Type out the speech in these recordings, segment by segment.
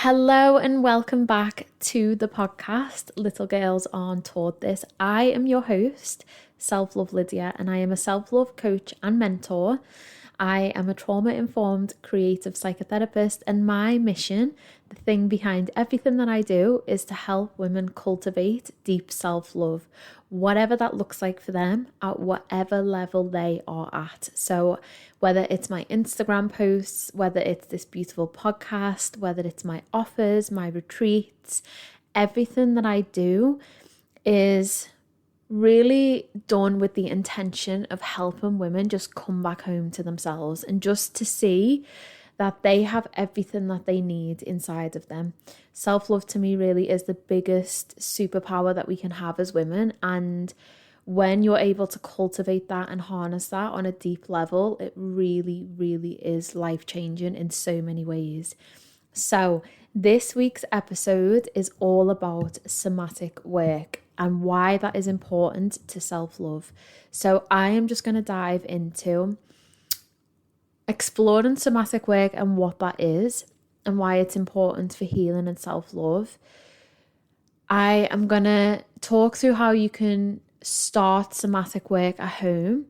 Hello and welcome back to the podcast, Little Girls Aren't Taught This. I am your host, Self-Love Lydia, and I am a self-love coach and mentor. I am a trauma-informed creative psychotherapist, and my mission, the thing behind everything that I do, is to help women cultivate deep self-love, whatever that looks like for them, at whatever level they are at. So whether it's my Instagram posts, whether it's this beautiful podcast, whether it's my offers, my retreats, everything that I do is really done with the intention of helping women just come back home to themselves and just to see that they have everything that they need inside of them. Self-love to me really is the biggest superpower that we can have as women, and when you're able to cultivate that and harness that on a deep level, it really, really is life-changing in so many ways. So this week's episode is all about somatic work and why that is important to self-love. So I am just going to dive into exploring somatic work and what that is and why it's important for healing and self-love. I am going to talk through how you can start somatic work at home,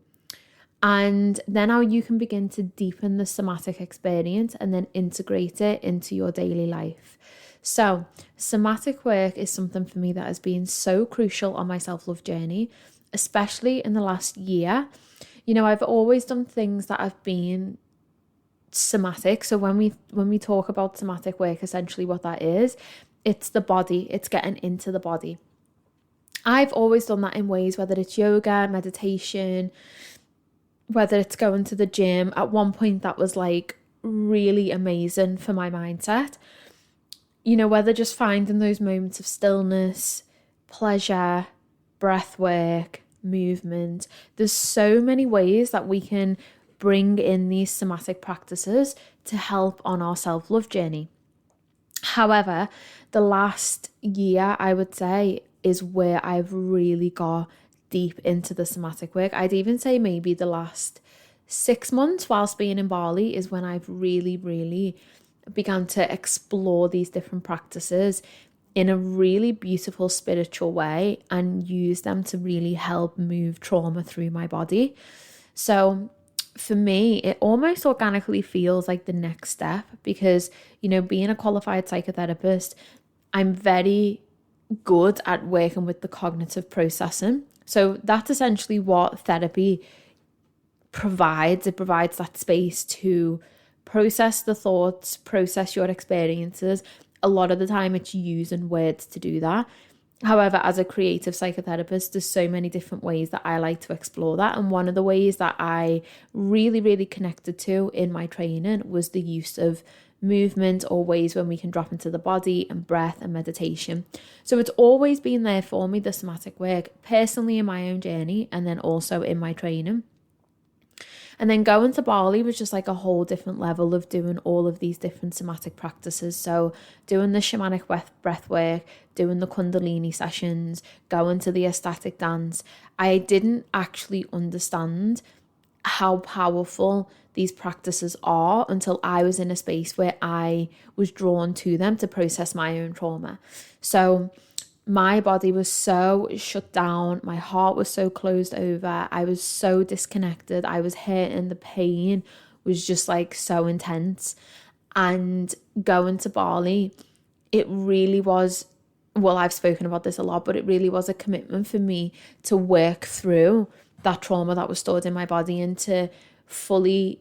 and then how you can begin to deepen the somatic experience and then integrate it into your daily life. So somatic work is something for me that has been so crucial on my self-love journey, especially in the last year. You know, I've always done things that have been somatic. So when we talk about somatic work, essentially what that is, it's the body, it's getting into the body. I've always done that in ways, whether it's yoga, meditation, whether it's going to the gym. At one point that was like really amazing for my mindset. You know, whether just finding those moments of stillness, pleasure, breath work, movement. There's so many ways that we can bring in these somatic practices to help on our self-love journey. However, the last year, I would say, is where I've really got deep into the somatic work. I'd even say maybe the last 6 months whilst being in Bali is when I've really, really began to explore these different practices in a really beautiful spiritual way and use them to really help move trauma through my body. So for me, it almost organically feels like the next step because, you know, being a qualified psychotherapist, I'm very good at working with the cognitive processing. So that's essentially what therapy provides. It provides that space to process the thoughts, process your experiences. A lot of the time it's using words to do that. However, as a creative psychotherapist, there's so many different ways that I like to explore that. And one of the ways that I really, really connected to in my training was the use of movement, or ways when we can drop into the body, and breath and meditation. So it's always been there for me, the somatic work, personally in my own journey and then also in my training. And then going to Bali was just like a whole different level of doing all of these different somatic practices. So doing the shamanic breath work, doing the kundalini sessions, going to the ecstatic dance. I didn't actually understand how powerful these practices are until I was in a space where I was drawn to them to process my own trauma. So my body was so shut down. My heart was so closed over. I was so disconnected. I was hurting. The pain was just like so intense. And going to Bali, it really was, well, I've spoken about this a lot, but it really was a commitment for me to work through that trauma that was stored in my body and to fully,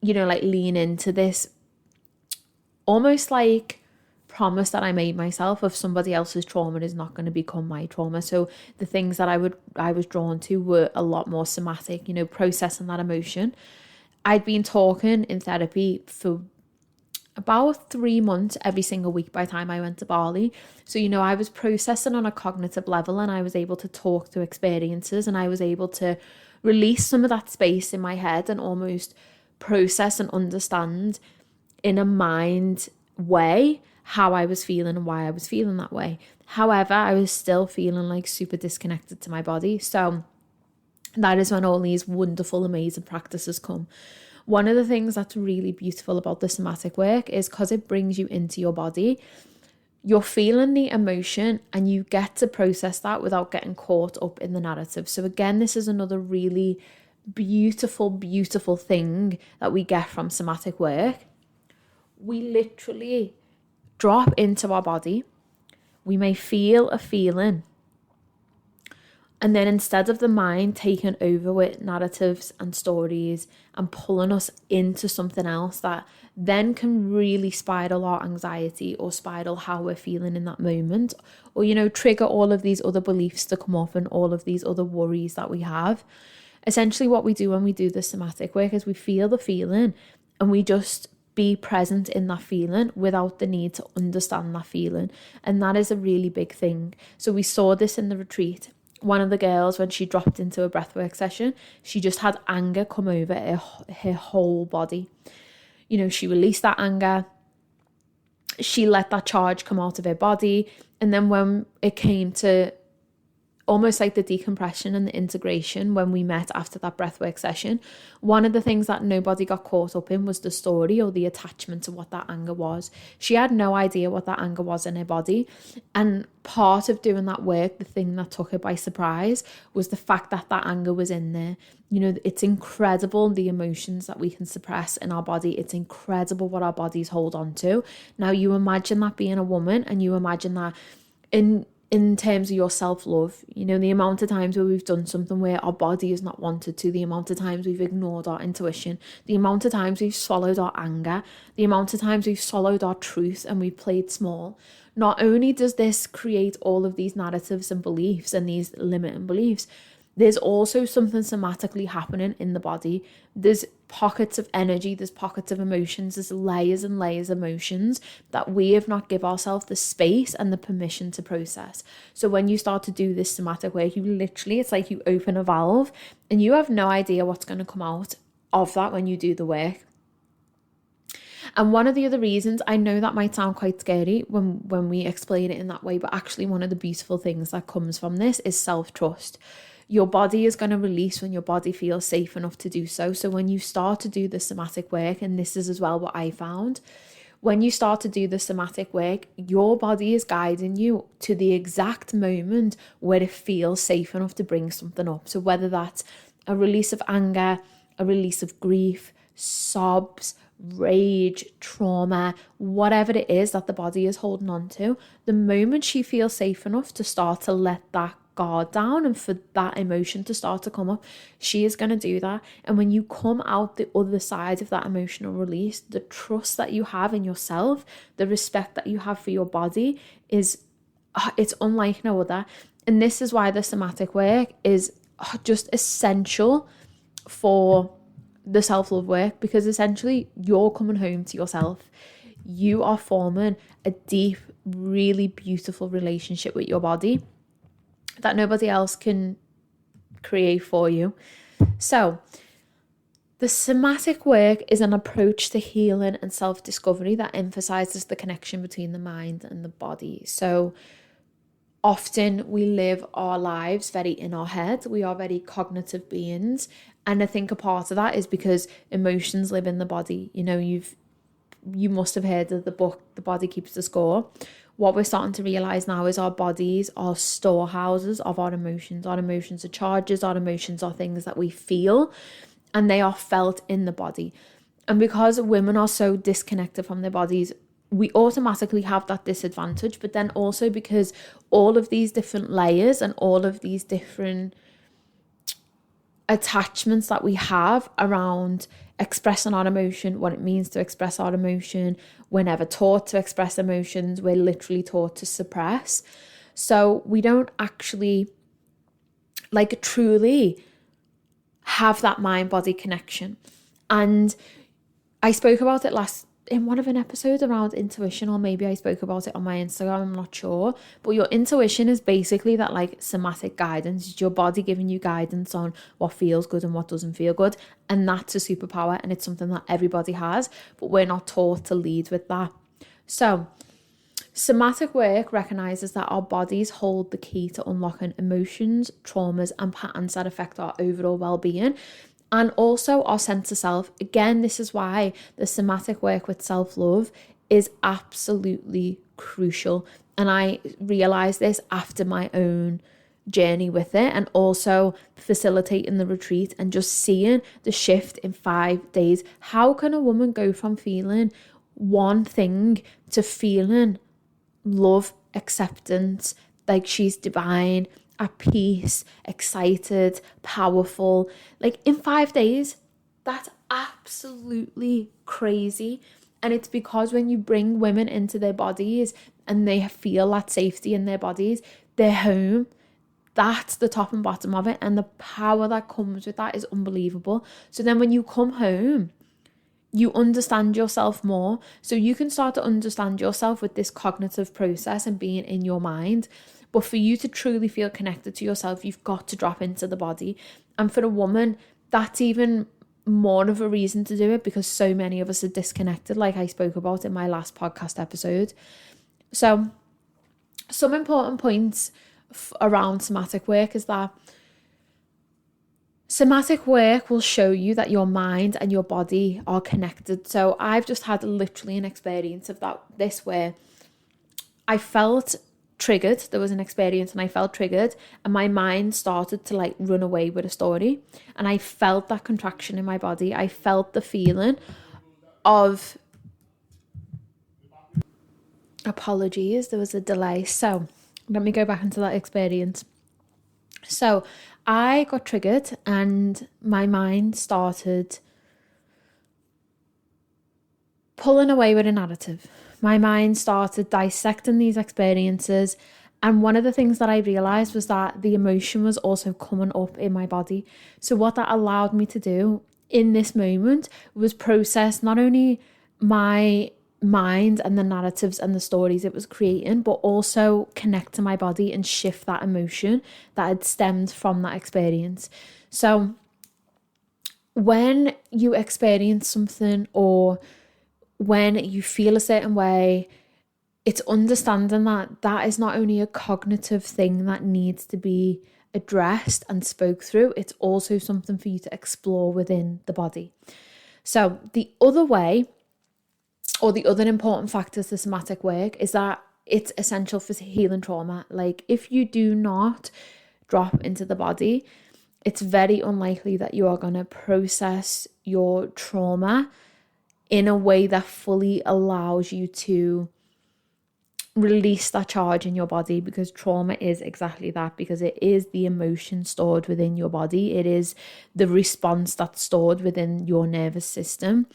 you know, like lean into this almost like promise that I made myself of somebody else's trauma is not going to become my trauma. So the things that I was drawn to were a lot more somatic, you know, processing that emotion. I'd been talking in therapy for about 3 months every single week by the time I went to Bali. So, you know, I was processing on a cognitive level and I was able to talk through experiences and I was able to release some of that space in my head and almost process and understand in a mind way how I was feeling and why I was feeling that way. However, I was still feeling like super disconnected to my body. So that is when all these wonderful, amazing practices come. One of the things that's really beautiful about the somatic work is because it brings you into your body, you're feeling the emotion and you get to process that without getting caught up in the narrative. So again, this is another really beautiful, beautiful thing that we get from somatic work. We literally drop into our body. We may feel a feeling. And then instead of the mind taking over with narratives and stories and pulling us into something else that then can really spiral our anxiety or spiral how we're feeling in that moment, or, you know, trigger all of these other beliefs to come up and all of these other worries that we have. Essentially what we do when we do the somatic work is we feel the feeling and we just be present in that feeling without the need to understand that feeling. And that is a really big thing. So we saw this in the retreat. One of the girls, when she dropped into a breathwork session, she just had anger come over her whole body. You know, she released that anger. She let that charge come out of her body. And then when it came to almost like the decompression and the integration, when we met after that breathwork session, one of the things that nobody got caught up in was the story or the attachment to what that anger was. She had no idea what that anger was in her body. And part of doing that work, the thing that took her by surprise, was the fact that that anger was in there. You know, it's incredible the emotions that we can suppress in our body. It's incredible what our bodies hold on to. Now, you imagine that being a woman, and you imagine that in terms of your self-love, you know, the amount of times where we've done something where our body is not wanted to, the amount of times we've ignored our intuition, the amount of times we've swallowed our anger, the amount of times we've swallowed our truth and we've played small. Not only does this create all of these narratives and beliefs and these limiting beliefs, there's also something somatically happening in the body. There's pockets of energy, there's pockets of emotions, there's layers and layers of emotions that we have not give ourselves the space and the permission to process. So when you start to do this somatic work, you literally, it's like you open a valve and you have no idea what's going to come out of that when you do the work. And one of the other reasons, I know that might sound quite scary when we explain it in that way, but actually one of the beautiful things that comes from this is self-trust. Your body is going to release when your body feels safe enough to do so. So when you start to do the somatic work, and this is as well what I found, when you start to do the somatic work, your body is guiding you to the exact moment where it feels safe enough to bring something up. So whether that's a release of anger, a release of grief, sobs, rage, trauma, whatever it is that the body is holding on to, the moment she feels safe enough to start to let that guard down and for that emotion to start to come up, she is going to do that. And when you come out the other side of that emotional release, the trust that you have in yourself, the respect that you have for your body is, it's unlike no other. And this is why the somatic work is just essential for the self-love work, because essentially you're coming home to yourself. You are forming a deep, really beautiful relationship with your body that nobody else can create for you. So the somatic work is an approach to healing and self-discovery that emphasizes the connection between the mind and the body. So often we live our lives very in our head. We are very cognitive beings. And I think a part of that is because emotions live in the body. You know, you must have heard of the book, The Body Keeps the Score. What we're starting to realize now is our bodies are storehouses of our emotions. Our emotions are charges, our emotions are things that we feel, and they are felt in the body. And because women are so disconnected from their bodies, we automatically have that disadvantage. But then also because all of these different layers and all of these different attachments that we have around expressing our emotion, what it means to express our emotion. We're never taught to express emotions. We're literally taught to suppress. So we don't actually truly have that mind-body connection. And I spoke about it in one of an episode around intuition, or maybe I spoke about it on my Instagram, I'm not sure. But your intuition is basically that somatic guidance. It's your body giving you guidance on what feels good and what doesn't feel good. And that's a superpower, and it's something that everybody has, but we're not taught to lead with that. So somatic work recognizes that our bodies hold the key to unlocking emotions, traumas, and patterns that affect our overall well-being. And also our sense of self. Again, this is why the somatic work with self-love is absolutely crucial. And I realized this after my own journey with it, and also facilitating the retreat and just seeing the shift in 5 days. How can a woman go from feeling one thing to feeling love, acceptance, like she's divine, at peace, excited, powerful, like in 5 days? That's absolutely crazy. And it's because when you bring women into their bodies and they feel that safety in their bodies, they're home. That's the top and bottom of it. And the power that comes with that is unbelievable. So then when you come home, you understand yourself more. So you can start to understand yourself with this cognitive process and being in your mind. But for you to truly feel connected to yourself, you've got to drop into the body. And for a woman, that's even more of a reason to do it, because so many of us are disconnected, like I spoke about in my last podcast episode. So some important points around somatic work is that somatic work will show you that your mind and your body are connected. So I've just had literally an experience of this where I felt triggered. There was an experience and I felt triggered, and my mind started to like run away with a story, and I felt that contraction in my body. I felt the feeling of, apologies, there was a delay. So let me go back into that experience. So I got triggered and my mind started pulling away with a narrative. My mind started dissecting these experiences. And one of the things that I realized was that the emotion was also coming up in my body. So what that allowed me to do in this moment was process not only my mind and the narratives and the stories it was creating, but also connect to my body and shift that emotion that had stemmed from that experience. So when you experience something, or when you feel a certain way, it's understanding that that is not only a cognitive thing that needs to be addressed and spoke through, it's also something for you to explore within the body. So the other way, or the other important factor to somatic work, is that it's essential for healing trauma. Like if you do not drop into the body, it's very unlikely that you are going to process your trauma in a way that fully allows you to release that charge in your body, because trauma is exactly that, because it is the emotion stored within your body. It is the response that's stored within your nervous system.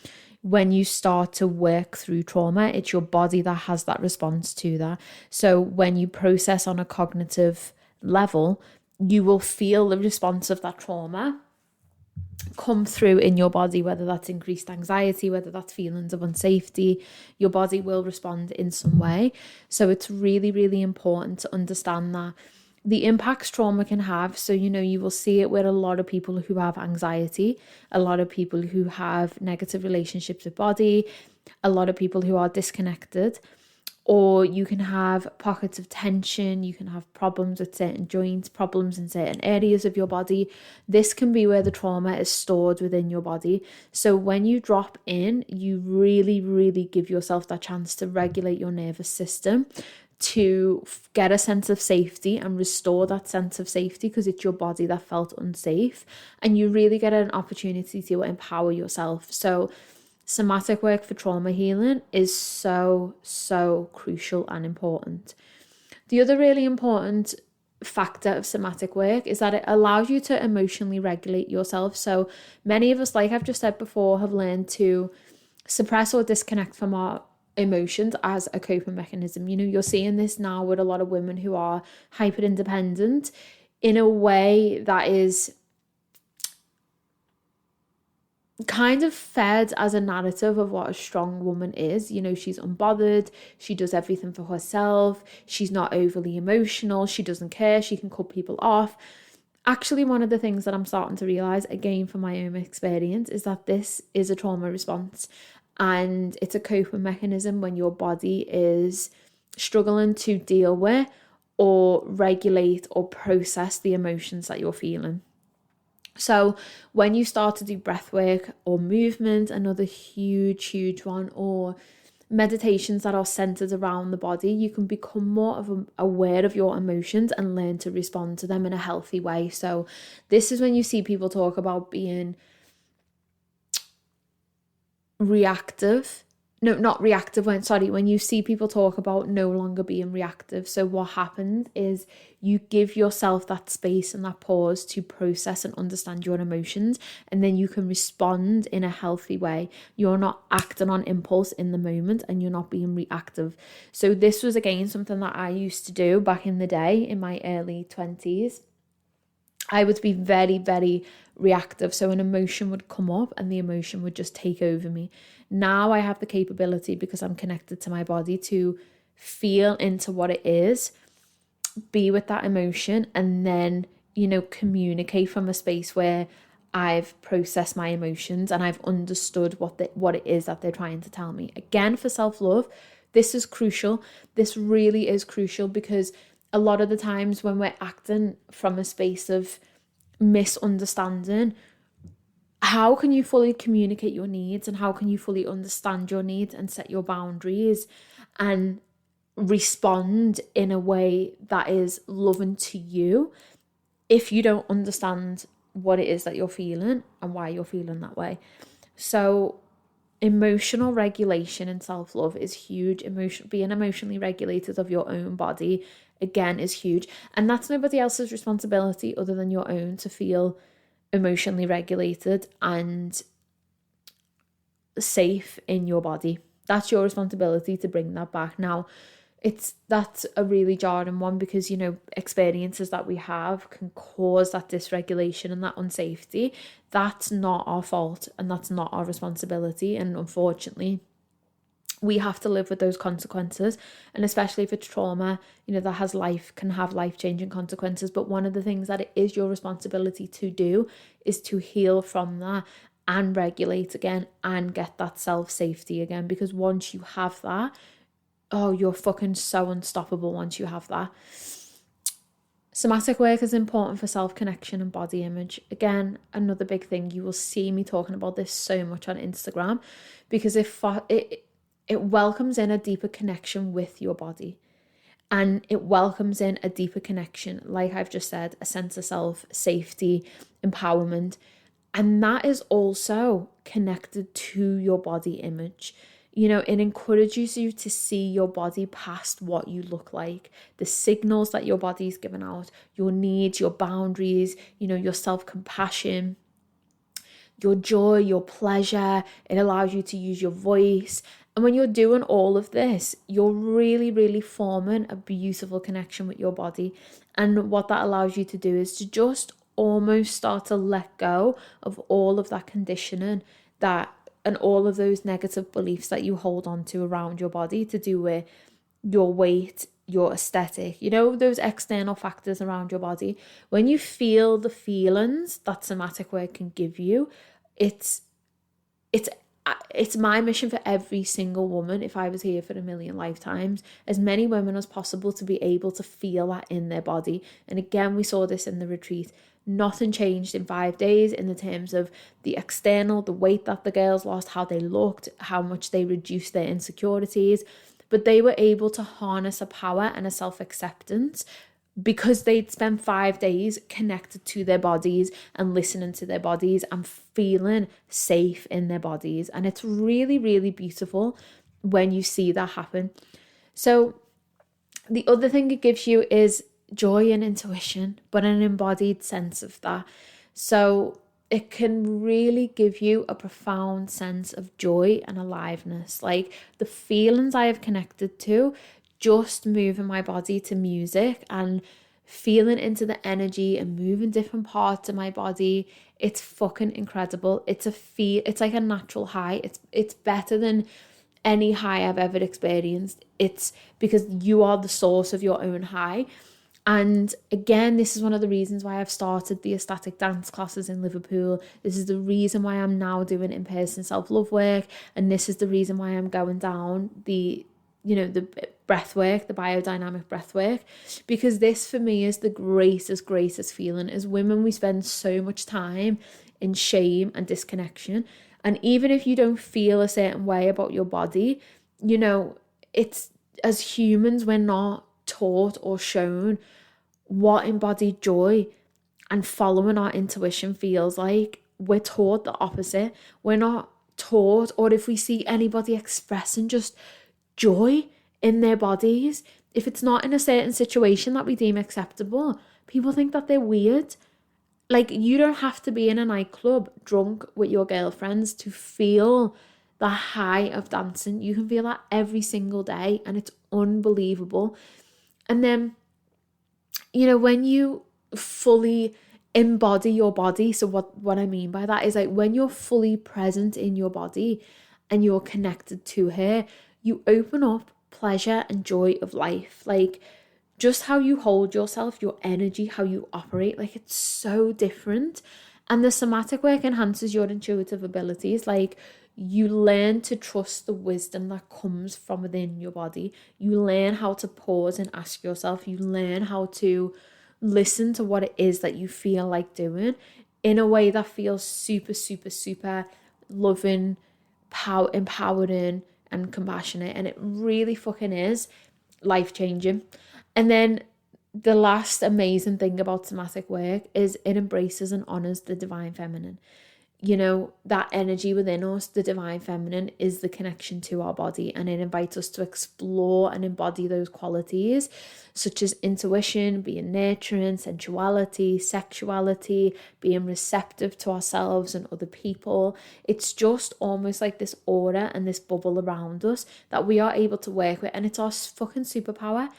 When you start to work through trauma, it's your body that has that response to that. So when you process on a cognitive level, you will feel the response of that trauma come through in your body, whether that's increased anxiety, whether that's feelings of unsafety. Your body will respond in some way. So it's really, really important to understand that the impacts trauma can have. So, you will see it with a lot of people who have anxiety, a lot of people who have negative relationships with body, a lot of people who are disconnected, or you can have pockets of tension, you can have problems with certain joints, problems in certain areas of your body. This can be where the trauma is stored within your body. So when you drop in, you really, really give yourself that chance to regulate your nervous system, to get a sense of safety and restore that sense of safety, because it's your body that felt unsafe, and you really get an opportunity to empower yourself. So somatic work for trauma healing is so, so crucial and important. The other really important factor of somatic work is that it allows you to emotionally regulate yourself. So many of us, like I've just said before, have learned to suppress or disconnect from our emotions as a coping mechanism. You're seeing this now with a lot of women who are hyper independent in a way that is kind of fed as a narrative of what a strong woman is. She's unbothered, she does everything for herself, she's not overly emotional, she doesn't care, she can cut people off. Actually, one of the things that I'm starting to realize, again from my own experience, is that this is a trauma response, and it's a coping mechanism when your body is struggling to deal with or regulate or process the emotions that you're feeling. So when you start to do breath work or movement, another huge one, or meditations that are centered around the body, you can become more aware of your emotions and learn to respond to them in a healthy way. So this is when you see people talk about being reactive. No, not reactive. When you see people talk about no longer being reactive. So what happens is you give yourself that space and that pause to process and understand your emotions, and then you can respond in a healthy way. You're not acting on impulse in the moment, and you're not being reactive. So this was, again, something that I used to do back in the day in my early 20s. I would be very, very reactive. So an emotion would come up and the emotion would just take over me. Now I have the capability, because I'm connected to my body, to feel into what it is, be with that emotion, and then, communicate from a space where I've processed my emotions and I've understood what it is that they're trying to tell me. Again, for self-love, this is crucial. This really is crucial, because a lot of the times when we're acting from a space of misunderstanding, how can you fully communicate your needs, and how can you fully understand your needs and set your boundaries and respond in a way that is loving to you if you don't understand what it is that you're feeling and why you're feeling that way? So emotional regulation and self-love is huge. Being emotionally regulated of your own body, again, is huge. And that's nobody else's responsibility other than your own to feel emotionally regulated and safe in your body. That's your responsibility to bring that back. Now, that's a really jarring one, because experiences that we have can cause that dysregulation and that unsafety. That's not our fault, and that's not our responsibility, and unfortunately we have to live with those consequences. And especially if it's trauma, that can have life-changing consequences. But one of the things that it is your responsibility to do is to heal from that and regulate again and get that self-safety again, because once you have that, oh, you're fucking so unstoppable once you have that. Somatic work is important for self-connection and body image. Again, another big thing. You will see me talking about this so much on Instagram, because it welcomes in a deeper connection with your body, and it welcomes in a deeper connection, like I've just said, a sense of self, safety, empowerment. And that is also connected to your body image. It encourages you to see your body past what you look like, the signals that your body's given out, your needs, your boundaries, your self-compassion, your joy, your pleasure. It allows you to use your voice. And when you're doing all of this, you're really, really forming a beautiful connection with your body. And what that allows you to do is to just almost start to let go of all of that conditioning and all of those negative beliefs that you hold on to around your body, to do with your weight, your aesthetic, those external factors around your body. When you feel the feelings that somatic work can give you, it's my mission for every single woman, if I was here for a million lifetimes, as many women as possible to be able to feel that in their body. And again, we saw this in the retreat. Nothing changed in 5 days in the terms of the external, the weight that the girls lost, how they looked, how much they reduced their insecurities. But they were able to harness a power and a self-acceptance because they'd spent 5 days connected to their bodies and listening to their bodies and feeling safe in their bodies. And it's really, really beautiful when you see that happen. So the other thing it gives you is joy and intuition, but an embodied sense of that. So it can really give you a profound sense of joy and aliveness. Like the feelings I have connected to, just moving my body to music and feeling into the energy and moving different parts of my body. It's fucking incredible. It's like a natural high. It's better than any high I've ever experienced. It's because you are the source of your own high. And again, this is one of the reasons why I've started the ecstatic dance classes in Liverpool. This is the reason why I'm now doing in-person self-love work. And this is the reason why I'm going down the breath work, the biodynamic breath work, because this for me is the greatest feeling. As women, we spend so much time in shame and disconnection. And even if you don't feel a certain way about your body, you know, it's, as humans, we're not taught or shown what embodied joy and following our intuition feels like. We're taught the opposite. We're not taught, or if we see anybody expressing just joy in their bodies, if it's not in a certain situation that we deem acceptable, people think that they're weird. Like, you don't have to be in a nightclub drunk with your girlfriends to feel the high of dancing. You can feel that every single day, and it's unbelievable. And then, you know, when you fully embody your body, so what I mean by that is, like, when you're fully present in your body and you're connected to her, you open up pleasure and joy of life. Like, just how you hold yourself, your energy, how you operate, like, it's so different. And the somatic work enhances your intuitive abilities. Like, you learn to trust the wisdom that comes from within your body. You learn how to pause and ask yourself. You learn how to listen to what it is that you feel like doing in a way that feels super loving, empowering and compassionate. And it really fucking is life-changing. And then the last amazing thing about somatic work is it embraces and honors the divine feminine. You know, that energy within us, the divine feminine, is the connection to our body, and it invites us to explore and embody those qualities, such as intuition, being nurturing, sensuality, sexuality, being receptive to ourselves and other people. It's just almost like this aura and this bubble around us that we are able to work with, and it's our fucking superpower.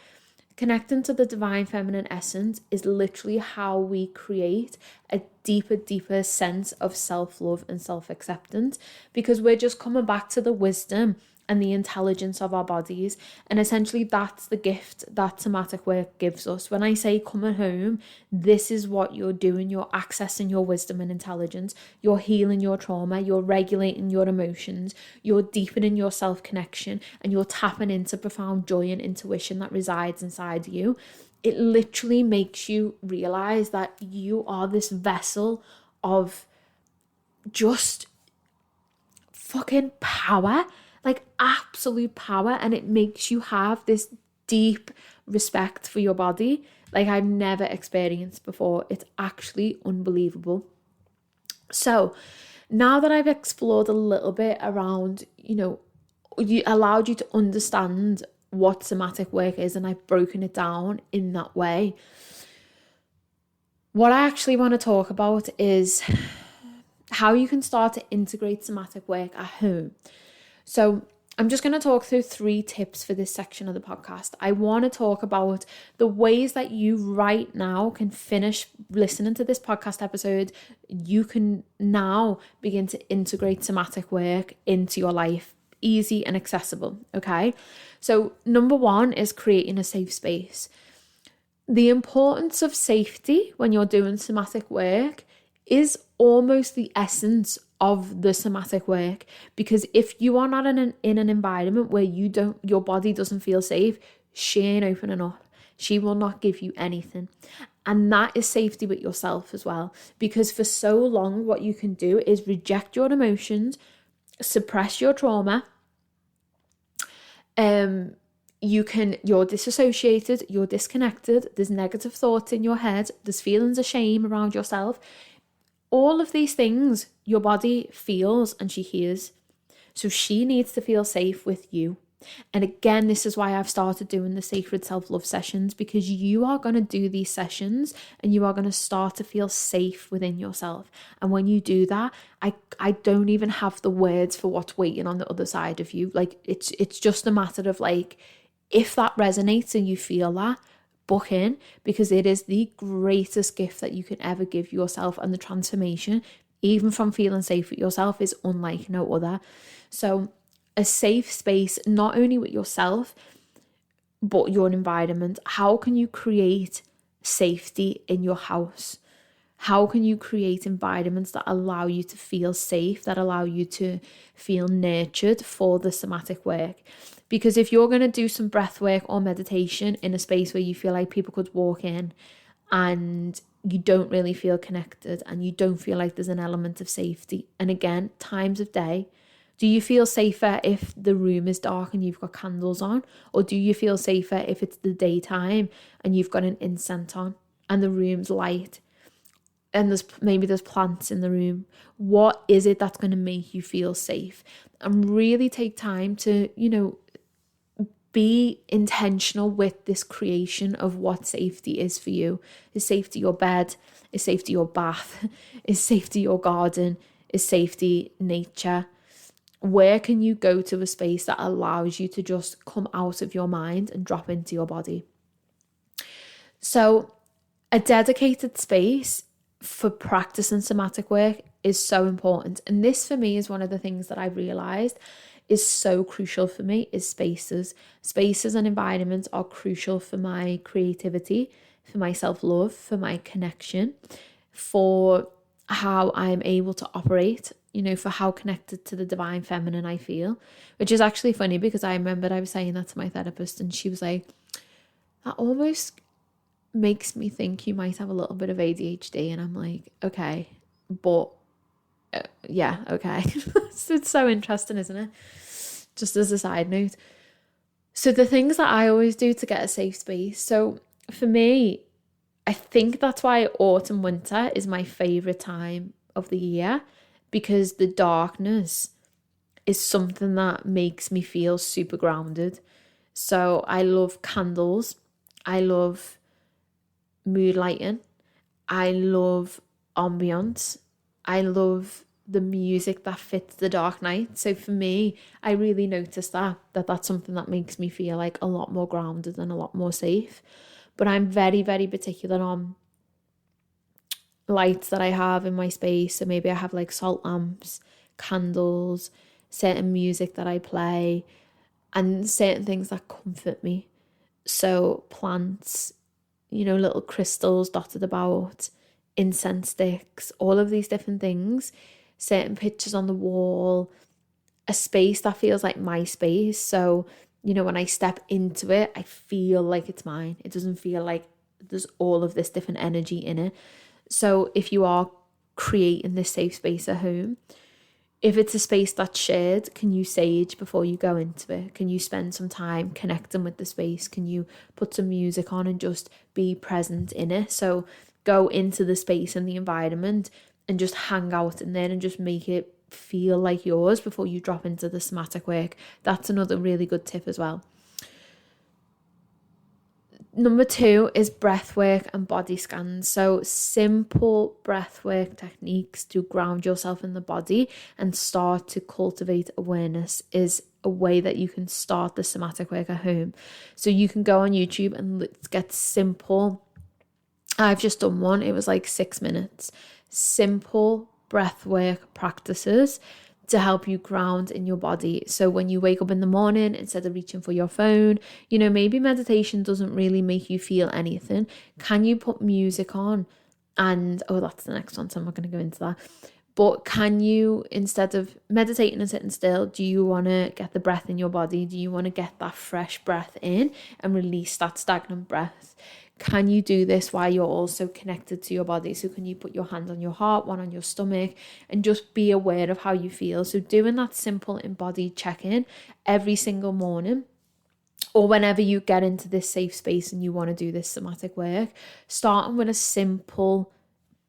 Connecting to the divine feminine essence is literally how we create a deeper sense of self-love and self-acceptance, because we're just coming back to the wisdom and the intelligence of our bodies. And essentially that's the gift that somatic work gives us. When I say coming home, this is what you're doing. You're accessing your wisdom and intelligence. You're healing your trauma. You're regulating your emotions. You're deepening your self-connection, and you're tapping into profound joy and intuition that resides inside you. It literally makes you realize that you are this vessel of just fucking power, like absolute power. And it makes you have this deep respect for your body like I've never experienced before. It's actually unbelievable. So now that I've explored a little bit around, you know, allowed you to understand what somatic work is, and I've broken it down in that way, what I actually want to talk about is how you can start to integrate somatic work at home. So I'm just going to talk through 3 tips for this section of the podcast. I want to talk about the ways that you right now can finish listening to this podcast episode. You can now begin to integrate somatic work into your life, easy and accessible. Okay. So number 1 is creating a safe space. The importance of safety when you're doing somatic work is almost the essence of the somatic work, because if you are not in an environment where your body doesn't feel safe, she ain't opening up. She will not give you anything. And that is safety with yourself as well, because for so long what you can do is reject your emotions, suppress your trauma. You're disassociated, you're disconnected, there's negative thoughts in your head, there's feelings of shame around yourself. All of these things your body feels and she hears. So she needs to feel safe with you. And again, this is why I've started doing the sacred self-love sessions, because you are going to do these sessions and you are going to start to feel safe within yourself. And when you do that, I don't even have the words for what's waiting on the other side of you. Like, it's just a matter of, like, if that resonates and you feel that, book in, because it is the greatest gift that you can ever give yourself, and the transformation, even from feeling safe with yourself, is unlike no other. So a safe space, not only with yourself, but your environment. How can you create safety in your house? How can you create environments that allow you to feel safe, that allow you to feel nurtured for the somatic work? Because if you're going to do some breath work or meditation in a space where you feel like people could walk in and you don't really feel connected and you don't feel like there's an element of safety, and again, times of day, do you feel safer if the room is dark and you've got candles on? Or do you feel safer if it's the daytime and you've got an incense on and the room's light and there's plants in the room? What is it that's going to make you feel safe? And really take time to, be intentional with this creation of what safety is for you. Is safety your bed? Is safety your bath? Is safety your garden? Is safety nature? Where can you go to a space that allows you to just come out of your mind and drop into your body? So a dedicated space for practicing somatic work is so important. And this for me is one of the things that I've realized is so crucial for me is spaces. Spaces and environments are crucial for my creativity, for my self-love, for my connection, for how I'm able to operate, for how connected to the divine feminine I feel, which is actually funny because I remembered I was saying that to my therapist and she was like, that almost makes me think you might have a little bit of ADHD. And I'm like, okay, but yeah, okay. It's so interesting, isn't it? Just as a side note. So the things that I always do to get a safe space. So for me, I think that's why autumn, winter is my favorite time of the year, because the darkness is something that makes me feel super grounded. So I love candles. I love mood lighting. I love ambience. I love the music that fits the dark night. So for me, I really notice that's something that makes me feel like a lot more grounded and a lot more safe. But I'm very, very particular on lights that I have in my space. So maybe I have like salt lamps, candles, certain music that I play, and certain things that comfort me. So plants, little crystals dotted about, incense sticks, all of these different things, certain pictures on the wall, a space that feels like my space. So, when I step into it, I feel like it's mine. It doesn't feel like there's all of this different energy in it. So if you are creating this safe space at home, if it's a space that's shared, can you sage before you go into it? Can you spend some time connecting with the space? Can you put some music on and just be present in it? So go into the space and the environment and just hang out in there and just make it feel like yours before you drop into the somatic work. That's another really good tip as well. Number 2 is breath work and body scans. So simple breath work techniques to ground yourself in the body and start to cultivate awareness is a way that you can start the somatic work at home. So you can go on YouTube and get simple. I've just done one. It was like 6 minutes. Simple breath work practices to help you ground in your body. So when you wake up in the morning, instead of reaching for your phone, maybe meditation doesn't really make you feel anything. Can you put music on? And, that's the next one, so I'm not going to go into that. But can you, instead of meditating and sitting still, do you want to get the breath in your body? Do you want to get that fresh breath in and release that stagnant breath? Can you do this while you're also connected to your body? So can you put your hand on your heart, one on your stomach, and just be aware of how you feel? So doing that simple embodied check-in every single morning, or whenever you get into this safe space and you want to do this somatic work, starting with a simple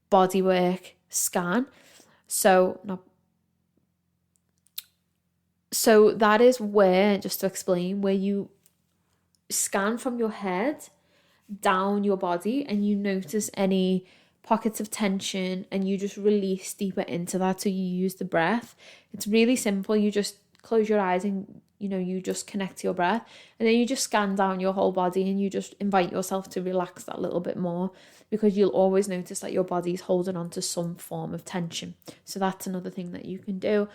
bodywork scan. So that is where, just to explain, where you scan from your head down your body and you notice any pockets of tension and you just release deeper into that. So you use the breath. It's really simple. You just close your eyes and you just connect to your breath, and then you just scan down your whole body and you just invite yourself to relax that little bit more, because you'll always notice that your body's holding on to some form of tension. So that's another thing that you can do.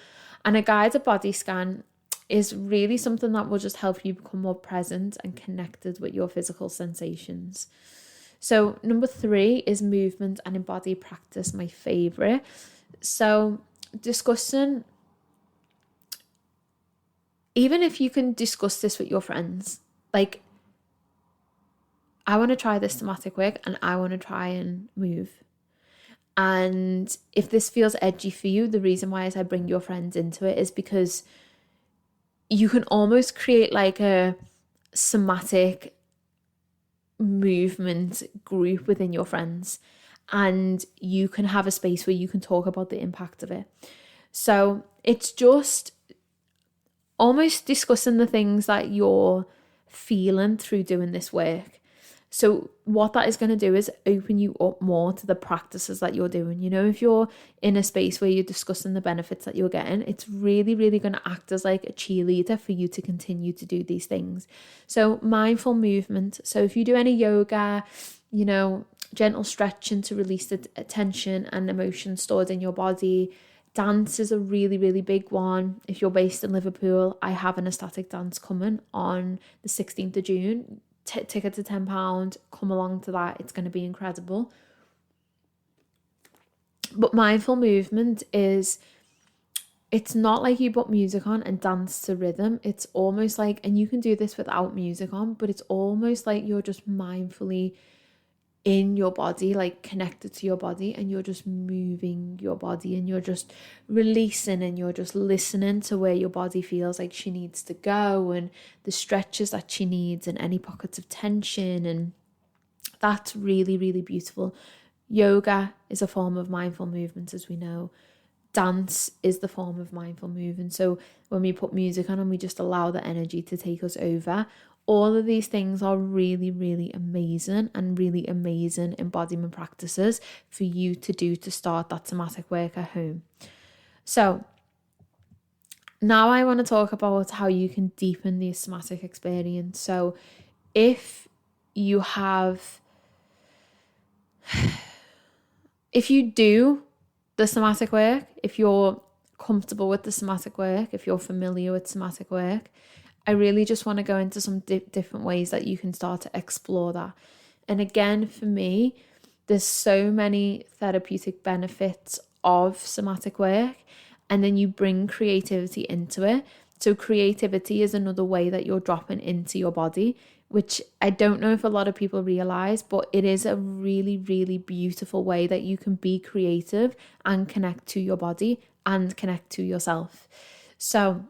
And a guided body scan is really something that will just help you become more present and connected with your physical sensations. So number 3 is movement and embodied practice, my favorite. So discussing even if you can discuss this with your friends, like, I want to try this somatic work and I want to try and move. And if this feels edgy for you, the reason why I say bring your friends into it is because you can almost create like a somatic movement group within your friends, and you can have a space where you can talk about the impact of it. So it's just almost discussing the things that you're feeling through doing this work. So what that is going to do is open you up more to the practices that you're doing. You know, if you're in a space where you're discussing the benefits that you're getting, it's really, really going to act as like a cheerleader for you to continue to do these things. So mindful movement. So if you do any yoga, you know, gentle stretching to release the tension and emotion stored in your body. Dance is a really, really big one. If you're based in Liverpool, I have an ecstatic dance coming on the 16th of June. Tickets are £10. Come along to that. It's going to be incredible. But mindful movement is, it's not like you put music on and dance to rhythm. It's almost like, and you can do this without music on, but it's almost like you're just mindfully in your body, like connected to your body, and you're just moving your body and you're just releasing and you're just listening to where your body feels like she needs to go and the stretches that she needs and any pockets of tension. And that's really, really beautiful. Yoga is a form of mindful movement, as we know. Dance is the form of mindful movement. So when we put music on and we just allow the energy to take us over, all of these things are really, really amazing and really amazing embodiment practices for you to do to start that somatic work at home. So now I want to talk about how you can deepen the somatic experience. So if you do the somatic work, if you're comfortable with the somatic work, if you're familiar with somatic work, I really just want to go into some different ways that you can start to explore that. And again, for me, there's so many therapeutic benefits of somatic work, and then you bring creativity into it. So creativity is another way that you're dropping into your body, which I don't know if a lot of people realize, but it is a really, really beautiful way that you can be creative and connect to your body and connect to yourself. So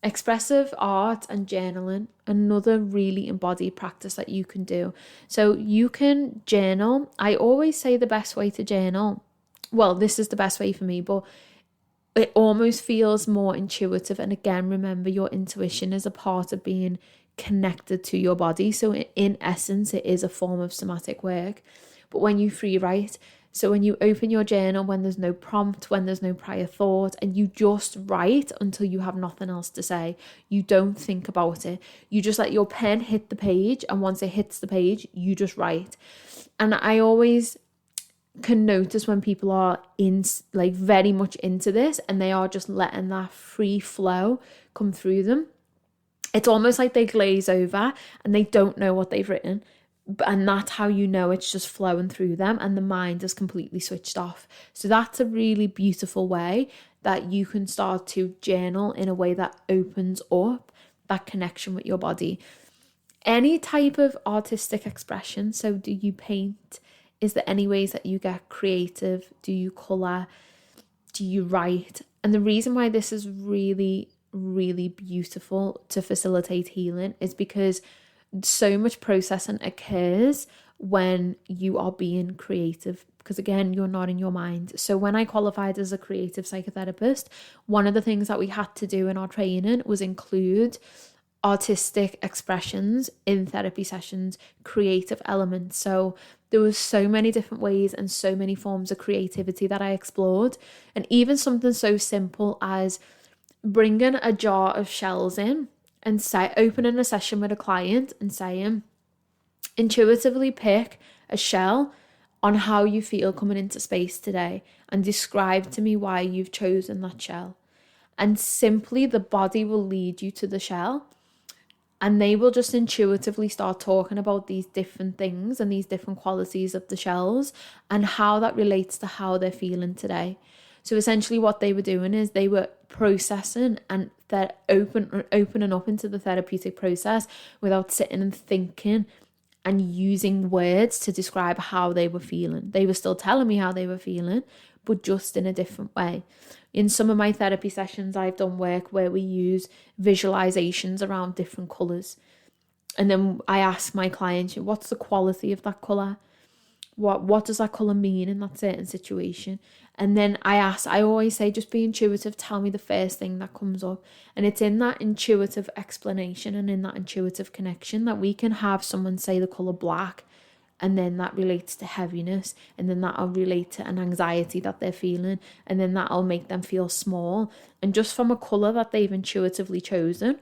expressive art and journaling, another really embodied practice that you can do. So you can journal. I always say the best way to journal, well, this is the best way for me, but it almost feels more intuitive. And again, remember, your intuition is a part of being connected to your body. So in essence, it is a form of somatic work. But when you free write, so when you open your journal, when there's no prompt, when there's no prior thought, and you just write until you have nothing else to say, you don't think about it. You just let your pen hit the page, and once it hits the page, you just write. And I always can notice when people are in, like, very much into this, and they are just letting that free flow come through them. It's almost like they glaze over and they don't know what they've written. And that's how you know it's just flowing through them and the mind is completely switched off. So that's a really beautiful way that you can start to journal in a way that opens up that connection with your body. Any type of artistic expression. So do you paint? Is there any ways that you get creative? Do you colour? Do you write? And the reason why this is really, really beautiful to facilitate healing is because so much processing occurs when you are being creative, because again, you're not in your mind. So when I qualified as a creative psychotherapist, one of the things that we had to do in our training was include artistic expressions in therapy sessions, creative elements. So there was so many different ways and so many forms of creativity that I explored. And even something so simple as bringing a jar of shells in and opening a session with a client and saying, intuitively pick a shell on how you feel coming into space today and describe to me why you've chosen that shell. And simply the body will lead you to the shell, and they will just intuitively start talking about these different things and these different qualities of the shells and how that relates to how they're feeling today. So essentially what they were doing is they were processing and that opening up into the therapeutic process without sitting and thinking and using words to describe how they were feeling. They were still telling me how they were feeling, but just in a different way. In some of my therapy sessions, I've done work where we use visualizations around different colours. And then I ask my clients, what's the quality of that colour? What does that colour mean in that certain situation? And then I always say, just be intuitive, tell me the first thing that comes up. And it's in that intuitive explanation and in that intuitive connection that we can have someone say the colour black, and then that relates to heaviness, and then that'll relate to an anxiety that they're feeling, and then that'll make them feel small. And just from a colour that they've intuitively chosen,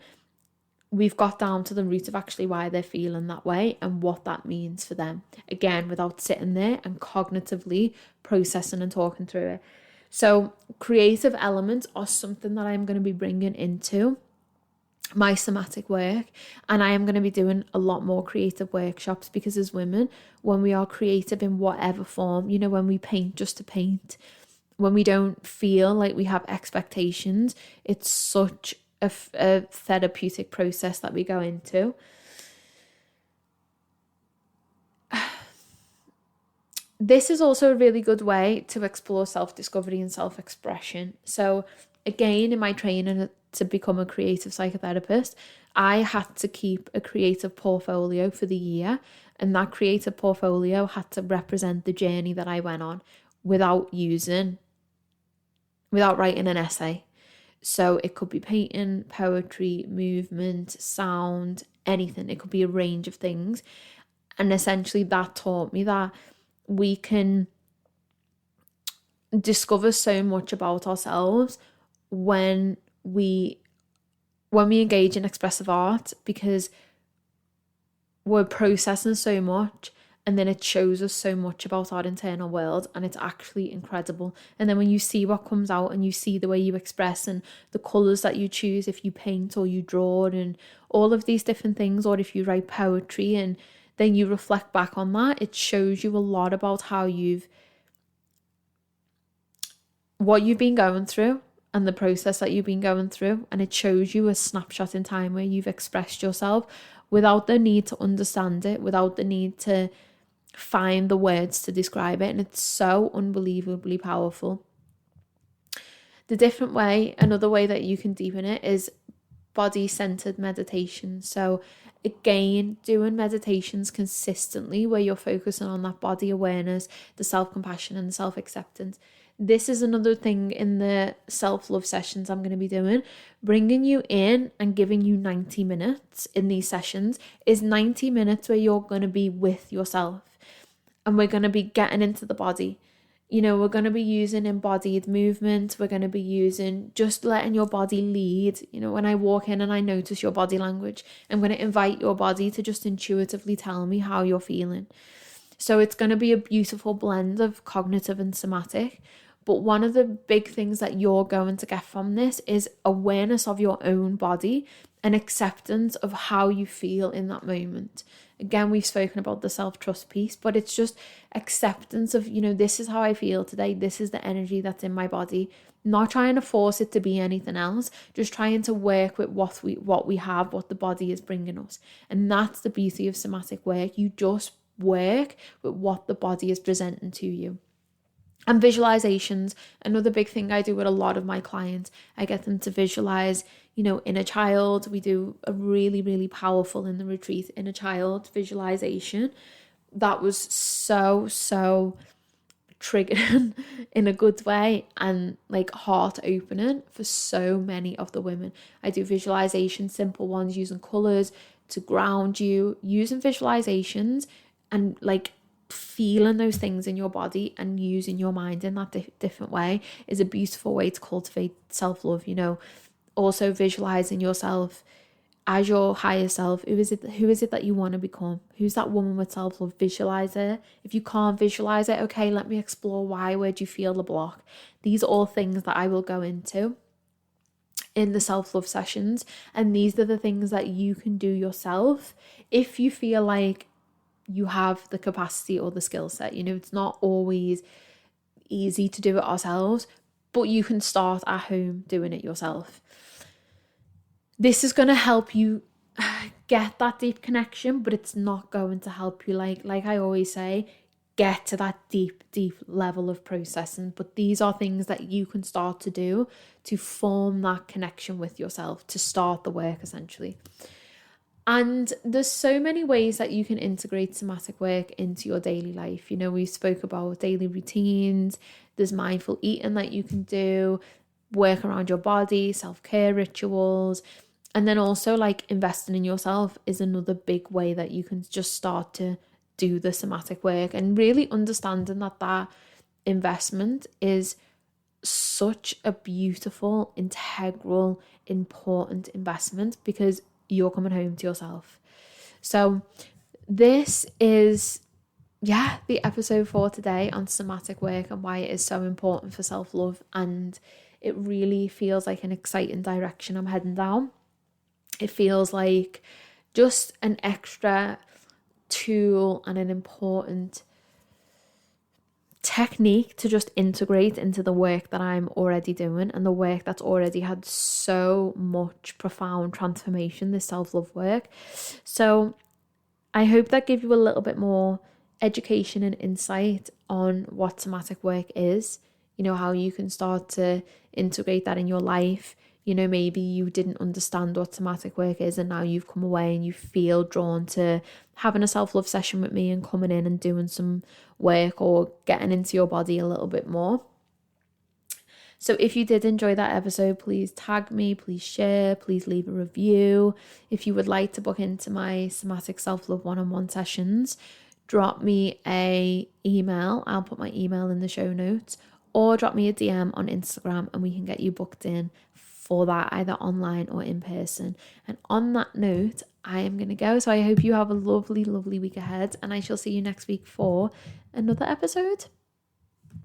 we've got down to the root of actually why they're feeling that way and what that means for them. Again, without sitting there and cognitively processing and talking through it. So creative elements are something that I'm going to be bringing into my somatic work, and I am going to be doing a lot more creative workshops, because as women, when we are creative in whatever form, when we paint just to paint, when we don't feel like we have expectations, it's such a therapeutic process that we go into. This is also a really good way to explore self-discovery and self-expression. So again, in my training to become a creative psychotherapist, I had to keep a creative portfolio for the year, and that creative portfolio had to represent the journey that I went on without writing an essay. So it could be painting, poetry, movement, sound, anything. It could be a range of things. And essentially that taught me that we can discover so much about ourselves when we engage in expressive art, because we're processing so much, and then it shows us so much about our internal world, and it's actually incredible. And then when you see what comes out and you see the way you express and the colours that you choose, if you paint or you draw and all of these different things, or if you write poetry and then you reflect back on that, it shows you a lot about what you've been going through and the process that you've been going through. And it shows you a snapshot in time where you've expressed yourself without the need to understand it, without the need to find the words to describe it. And it's so unbelievably powerful. Another way that you can deepen it is body-centered meditation. So again, doing meditations consistently where you're focusing on that body awareness, the self-compassion and the self-acceptance. This is another thing in the self-love sessions I'm going to be doing. Bringing you in and giving you 90 minutes in these sessions is 90 minutes where you're going to be with yourself. And we're going to be getting into the body. We're going to be using embodied movement. We're going to be using just letting your body lead. When I walk in and I notice your body language, I'm going to invite your body to just intuitively tell me how you're feeling. So it's going to be a beautiful blend of cognitive and somatic. But one of the big things that you're going to get from this is awareness of your own body and acceptance of how you feel in that moment. Again, we've spoken about the self-trust piece, but it's just acceptance of, this is how I feel today. This is the energy that's in my body. Not trying to force it to be anything else, just trying to work with what we have, what the body is bringing us. And that's the beauty of somatic work. You just work with what the body is presenting to you. And visualizations, another big thing I do with a lot of my clients. I get them to visualize, inner child. We do a really, really powerful in the retreat inner child visualization. That was so triggering in a good way and heart opening for so many of the women. I do visualization, simple ones using colors to ground you, using visualizations and feeling those things in your body and using your mind in that different way is a beautiful way to cultivate self-love. Also visualizing yourself as your higher self. Who is it that you want to become? Who's that woman with self-love? Visualize it. If you can't visualize it, okay, let me explore why. Where do you feel the block? These are all things that I will go into in the self-love sessions, and these are the things that you can do yourself if you feel like you have the capacity or the skill set. It's not always easy to do it ourselves, but you can start at home doing it yourself. This is going to help you get that deep connection, but it's not going to help you, like I always say, get to that deep level of processing. But these are things that you can start to do to form that connection with yourself, to start the work essentially. And there's so many ways that you can integrate somatic work into your daily life. You know, we spoke about daily routines, there's mindful eating that you can do, work around your body, self-care rituals. And then also like investing in yourself is another big way that you can just start to do the somatic work, and really understanding that investment is such a beautiful, integral, important investment, because you're coming home to yourself. So this is, the episode for today on somatic work and why it is so important for self-love. And it really feels like an exciting direction I'm heading down. It feels like just an extra tool and an important technique to just integrate into the work that I'm already doing, and the work that's already had so much profound transformation, this self-love work. So I hope that gave you a little bit more education and insight on what somatic work is, you know, how you can start to integrate that in your life. You know, maybe you didn't understand what somatic work is, and now you've come away and you feel drawn to having a self-love session with me and coming in and doing some work or getting into your body a little bit more. So if you did enjoy that episode, please tag me, please share, please leave a review. If you would like to book into my somatic self-love one-on-one sessions, drop me a email. I'll put my email in the show notes, or drop me a DM on Instagram and we can get you booked in for that, either online or in person. And on that note, I am going to go. So I hope you have a lovely, lovely week ahead, and I shall see you next week for another episode.